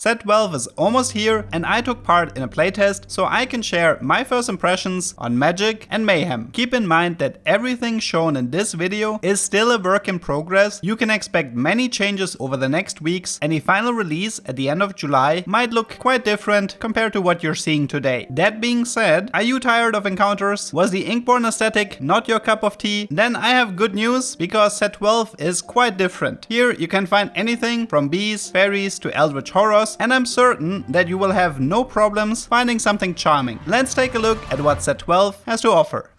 Set 12 is almost here and I took part in a playtest so I can share my first impressions on Magic and Mayhem. Keep in mind that everything shown in this video is still a work in progress. You can expect many changes over the next weeks and the final release at the end of July might look quite different compared to what you're seeing today. That being said, are you tired of encounters? Was the Inkborn aesthetic not your cup of tea? Then I have good news because set 12 is quite different. Here you can find anything from bees, fairies to eldritch horrors, and I'm certain that you will have no problems finding something charming. Let's take a look at what set 12 has to offer.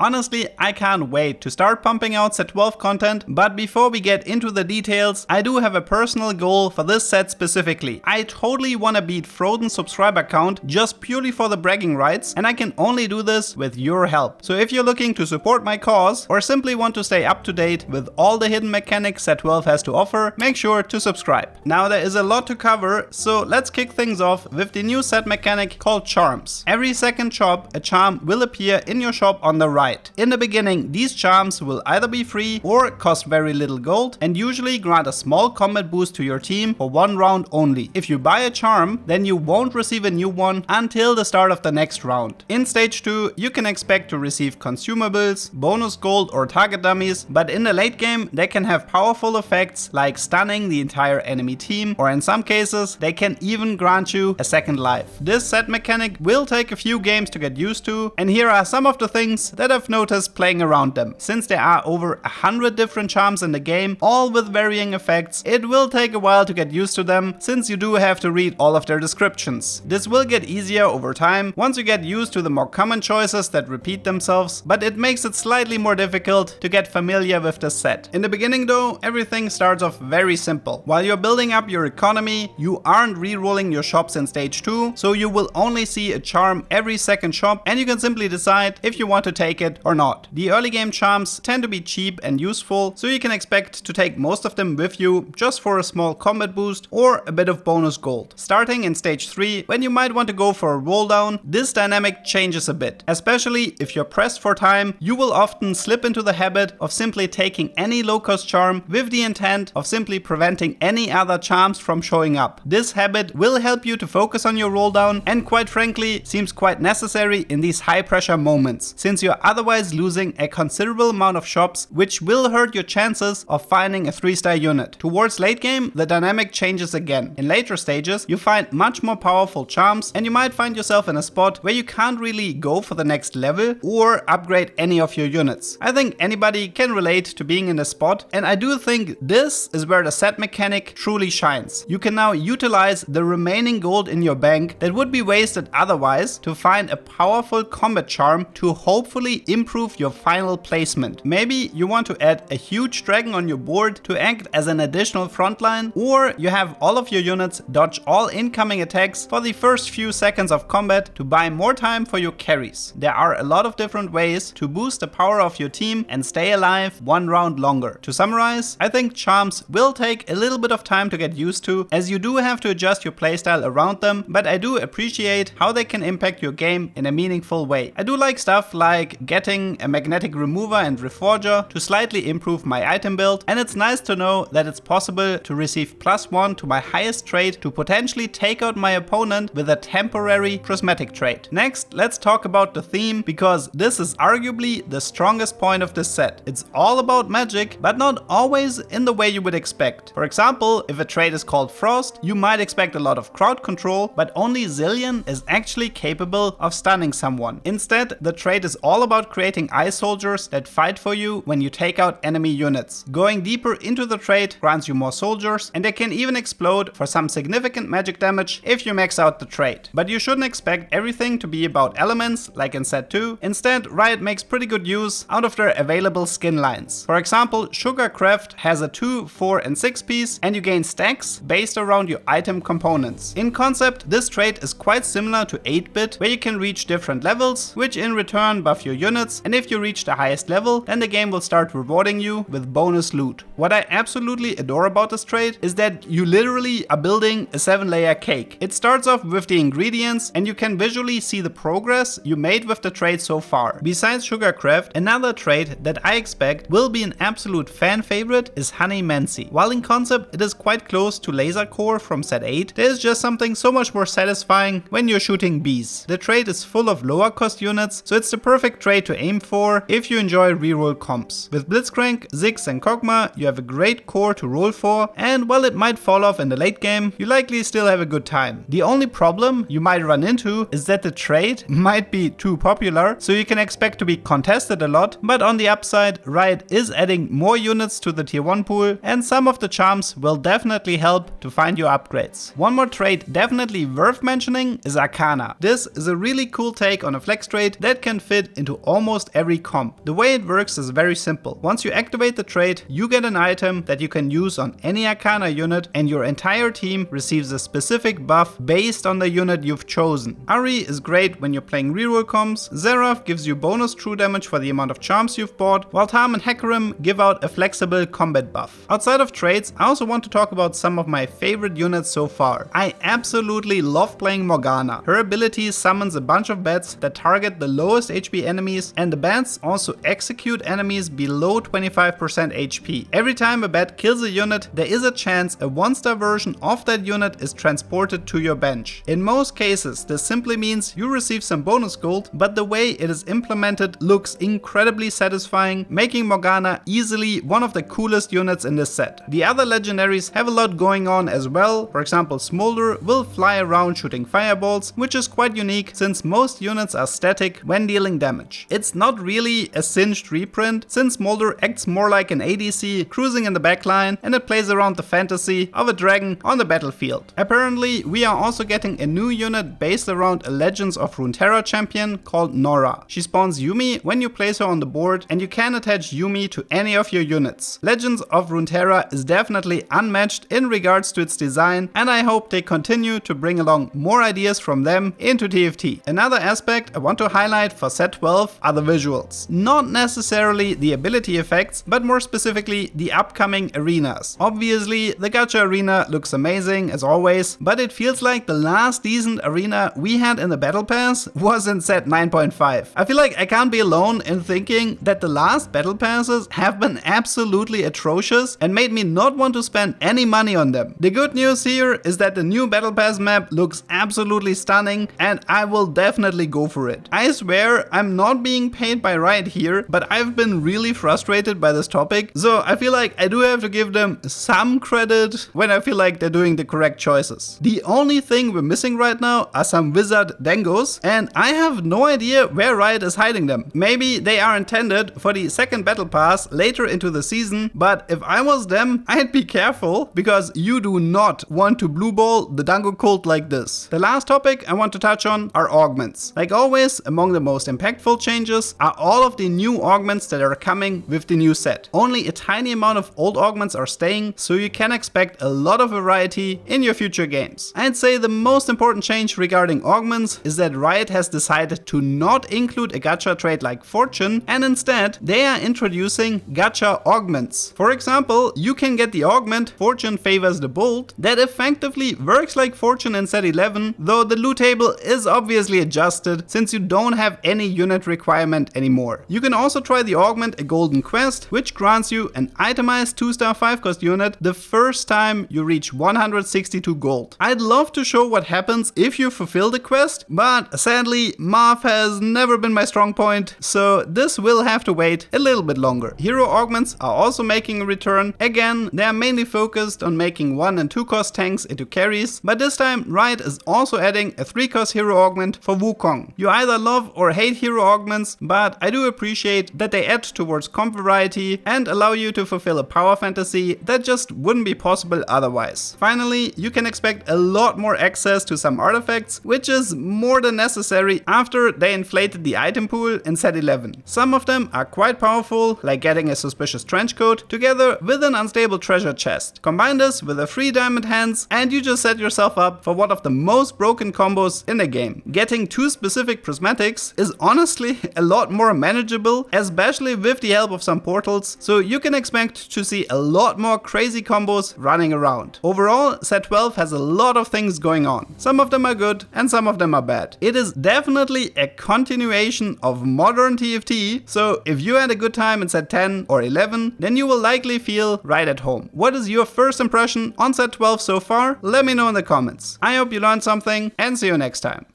Honestly, I can't wait to start pumping out set 12 content, but before we get into the details, I do have a personal goal for this set specifically. I totally wanna beat Frozen's subscriber count just purely for the bragging rights, and I can only do this with your help. So if you're looking to support my cause, or simply want to stay up to date with all the hidden mechanics set 12 has to offer, make sure to subscribe. Now there is a lot to cover, so let's kick things off with the new set mechanic called Charms. Every second shop, a charm will appear in your shop on the right. In the beginning, these charms will either be free or cost very little gold and usually grant a small combat boost to your team for one round only. If you buy a charm, then you won't receive a new one until the start of the next round. In stage 2, you can expect to receive consumables, bonus gold or target dummies, but in the late game they can have powerful effects like stunning the entire enemy team, or in some cases they can even grant you a second life. This set mechanic will take a few games to get used to, and here are some of the things that I've noticed playing around them. Since there are over 100 different charms in the game, all with varying effects, it will take a while to get used to them since you do have to read all of their descriptions. This will get easier over time once you get used to the more common choices that repeat themselves, but it makes it slightly more difficult to get familiar with this set. In the beginning though, everything starts off very simple. While you're building up your economy, you aren't re-rolling your shops in stage 2, so you will only see a charm every second shop and you can simply decide if you want to take it or not. The early game charms tend to be cheap and useful, so you can expect to take most of them with you just for a small combat boost or a bit of bonus gold. Starting in stage 3, when you might want to go for a roll down, this dynamic changes a bit. Especially if you're pressed for time, you will often slip into the habit of simply taking any low cost charm with the intent of simply preventing any other charms from showing up. This habit will help you to focus on your roll down and quite frankly seems quite necessary in these high pressure moments, since you're otherwise losing a considerable amount of shops, which will hurt your chances of finding a 3-star unit. Towards late game, the dynamic changes again. In later stages, you find much more powerful charms and you might find yourself in a spot where you can't really go for the next level or upgrade any of your units. I think anybody can relate to being in a spot, and I do think this is where the set mechanic truly shines. You can now utilize the remaining gold in your bank that would be wasted otherwise to find a powerful combat charm to hopefully improve your final placement. Maybe you want to add a huge dragon on your board to act as an additional frontline, or you have all of your units dodge all incoming attacks for the first few seconds of combat to buy more time for your carries. There are a lot of different ways to boost the power of your team and stay alive one round longer. To summarize, I think charms will take a little bit of time to get used to, as you do have to adjust your playstyle around them, but I do appreciate how they can impact your game in a meaningful way. I do like stuff like getting a magnetic remover and reforger to slightly improve my item build, and it's nice to know that it's possible to receive +1 to my highest trait to potentially take out my opponent with a temporary prismatic trait. Next, let's talk about the theme, because this is arguably the strongest point of this set. It's all about magic, but not always in the way you would expect. For example, if a trait is called Frost, you might expect a lot of crowd control, but only Zillion is actually capable of stunning someone. Instead, the trait is all about about creating ice soldiers that fight for you when you take out enemy units. Going deeper into the trait grants you more soldiers, and they can even explode for some significant magic damage if you max out the trait. But you shouldn't expect everything to be about elements like in set 2. Instead, Riot makes pretty good use out of their available skin lines. For example, Sugarcraft has a 2, 4 and 6 piece, and you gain stacks based around your item components. In concept, this trait is quite similar to 8-bit, where you can reach different levels, which in return buff your units, and if you reach the highest level, then the game will start rewarding you with bonus loot. What I absolutely adore about this trait is that you literally are building a 7-layer cake. It starts off with the ingredients, and you can visually see the progress you made with the trait so far. Besides Sugarcraft, another trait that I expect will be an absolute fan favorite is Honeymeny. While in concept it is quite close to Laser Core from set 8, there is just something so much more satisfying when you're shooting bees. The trait is full of lower cost units, so it's the perfect trait to aim for if you enjoy reroll comps. With Blitzcrank, Ziggs and Kog'Maw, you have a great core to roll for, and while it might fall off in the late game, you likely still have a good time. The only problem you might run into is that the trait might be too popular, so you can expect to be contested a lot, but on the upside, Riot is adding more units to the tier 1 pool, and some of the charms will definitely help to find your upgrades. One more trait definitely worth mentioning is Arcana. This is a really cool take on a flex trait that can fit into almost every comp. The way it works is very simple. Once you activate the trait, you get an item that you can use on any Arcana unit, and your entire team receives a specific buff based on the unit you've chosen. Ari is great when you're playing reroll comps, Seraph gives you bonus true damage for the amount of charms you've bought, while Tam and Hecarim give out a flexible combat buff. Outside of traits, I also want to talk about some of my favorite units so far. I absolutely love playing Morgana. Her ability summons a bunch of bats that target the lowest HP enemies, and the bats also execute enemies below 25% HP. Every time a bat kills a unit, there is a chance a 1-star version of that unit is transported to your bench. In most cases, this simply means you receive some bonus gold, but the way it is implemented looks incredibly satisfying, making Morgana easily one of the coolest units in this set. The other legendaries have a lot going on as well. For example, Smolder will fly around shooting fireballs, which is quite unique since most units are static when dealing damage. It's not really a singed reprint, since Smolder acts more like an ADC cruising in the backline, and it plays around the fantasy of a dragon on the battlefield. Apparently, we are also getting a new unit based around a Legends of Runeterra champion called Nora. She spawns Yuumi when you place her on the board, and you can attach Yuumi to any of your units. Legends of Runeterra is definitely unmatched in regards to its design, and I hope they continue to bring along more ideas from them into TFT. Another aspect I want to highlight for set 12 are the visuals. Not necessarily the ability effects, but more specifically the upcoming arenas. Obviously, the Gacha arena looks amazing as always, but it feels like the last decent arena we had in the Battle Pass was in set 9.5. I feel like I can't be alone in thinking that the last Battle Passes have been absolutely atrocious and made me not want to spend any money on them. The good news here is that the new Battle Pass map looks absolutely stunning, and I will definitely go for it. I swear I'm not being paid by Riot here, but I've been really frustrated by this topic, so I feel like I do have to give them some credit when I feel like they're doing the correct choices. The only thing we're missing right now are some wizard dangos, and I have no idea where Riot is hiding them. Maybe they are intended for the second Battle Pass later into the season, but if I was them, I'd be careful, because you do not want to blue ball the dango cult like this. The last topic I want to touch on are augments. Like always, among the most impactful changes are all of the new augments that are coming with the new set. Only a tiny amount of old augments are staying, so you can expect a lot of variety in your future games. I'd say the most important change regarding augments is that Riot has decided to not include a gacha trait like Fortune, and instead they are introducing gacha augments. For example, you can get the augment Fortune Favors the Bold that effectively works like Fortune in set 11, though the loot table is obviously adjusted since you don't have any unit requirement anymore. You can also try the augment A Golden Quest, which grants you an itemized 2-star 5-cost unit the first time you reach 162 gold. I'd love to show what happens if you fulfill the quest, but sadly math has never been my strong point, so this will have to wait a little bit longer. Hero augments are also making a return. Again, they are mainly focused on making 1 and 2 cost tanks into carries, but this time Riot is also adding a 3-cost hero augment for Wukong. You either love or hate hero augments, augments, but I do appreciate that they add towards comp variety and allow you to fulfill a power fantasy that just wouldn't be possible otherwise. Finally, you can expect a lot more access to some artifacts, which is more than necessary after they inflated the item pool in set 11. Some of them are quite powerful, like getting a suspicious trenchcoat together with an unstable treasure chest. Combine this with a 3 diamond hands and you just set yourself up for one of the most broken combos in the game. Getting 2 specific prismatics is honestly a lot more manageable, especially with the help of some portals, so you can expect to see a lot more crazy combos running around. Overall, set 12 has a lot of things going on. Some of them are good and some of them are bad. It is definitely a continuation of modern TFT, so if you had a good time in set 10 or 11, then you will likely feel right at home. What is your first impression on set 12 so far? Let me know in the comments. I hope you learned something and see you next time.